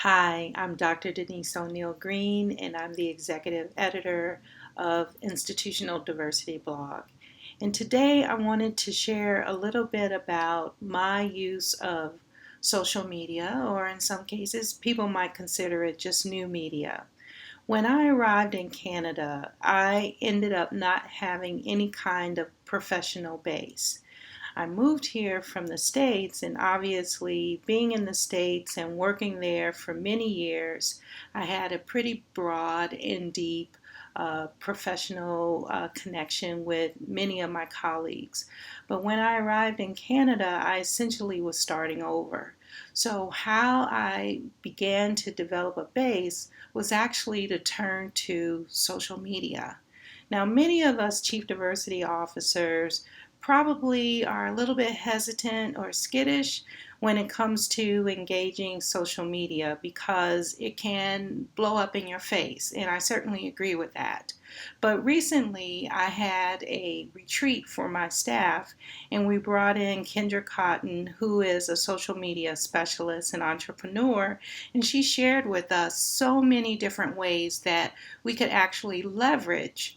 Hi, I'm Dr. Denise O'Neill Green, and I'm the executive editor of Institutional Diversity Blog. And today I wanted to share a little bit about my use of social media, or in some cases, people might consider it just new media. When I arrived in Canada, I ended up not having any kind of professional base. I moved here from the States, and obviously, being in the States and working there for many years, I had a pretty broad and deep professional connection with many of my colleagues. But when I arrived in Canada, I essentially was starting over. So, how I began to develop a base was actually to turn to social media. Now, many of us chief diversity officers probably are a little bit hesitant or skittish when it comes to engaging social media because it can blow up in your face, and I certainly agree with that. But recently I had a retreat for my staff, and we brought in Kendra Cotton, who is a social media specialist and entrepreneur, and she shared with us so many different ways that we could actually leverage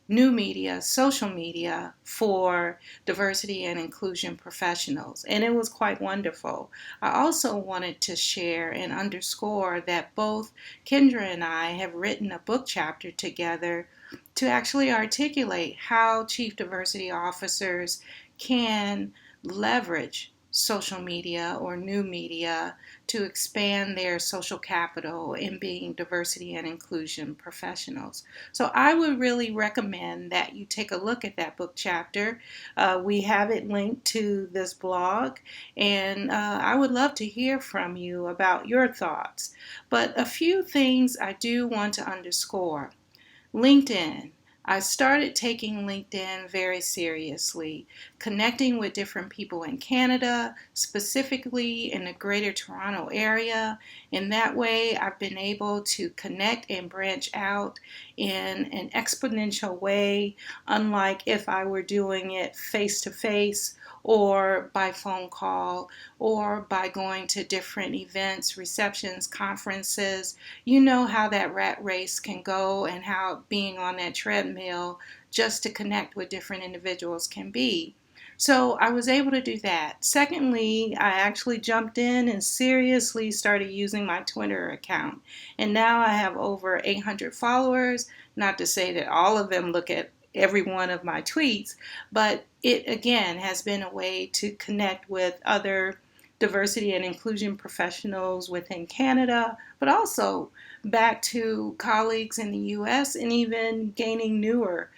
new media, social media for diversity and inclusion professionals. And it was quite wonderful. I also wanted to share and underscore that both Kendra and I have written a book chapter together to actually articulate how chief diversity officers can leverage social media or new media to expand their social capital in being diversity and inclusion professionals. So I would really recommend that you take a look at that book chapter. We have it linked to this blog, and I would love to hear from you about your thoughts. But a few things I do want to underscore. LinkedIn. I started taking LinkedIn very seriously, connecting with different people in Canada, specifically in the Greater Toronto area. In that way, I've been able to connect and branch out in an exponential way, unlike if I were doing it face to face or by phone call or by going to different events, receptions, conferences. You know how that rat race can go and how being on that treadmill just to connect with different individuals can be. So I was able to do that. Secondly, I actually jumped in and seriously started using my Twitter account. And now I have over 800 followers. Not to say that all of them look at every one of my tweets, but it again has been a way to connect with other diversity and inclusion professionals within Canada, but also back to colleagues in the US and even gaining newer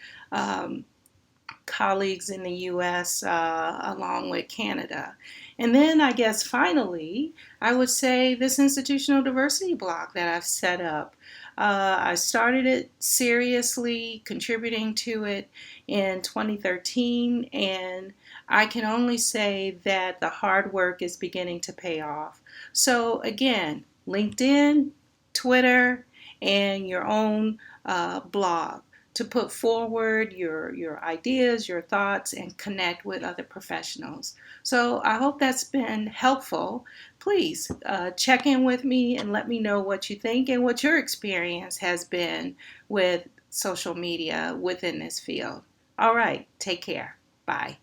colleagues in the US along with Canada. And then I guess finally, I would say this institutional diversity block that I've set up. I started it seriously, contributing to it in 2013, and I can only say that the hard work is beginning to pay off. So again, LinkedIn, Twitter, and your own blog to put forward your ideas, your thoughts, and connect with other professionals. So I hope that's been helpful. Please check in with me and let me know what you think and what your experience has been with social media within this field. All right, take care. Bye.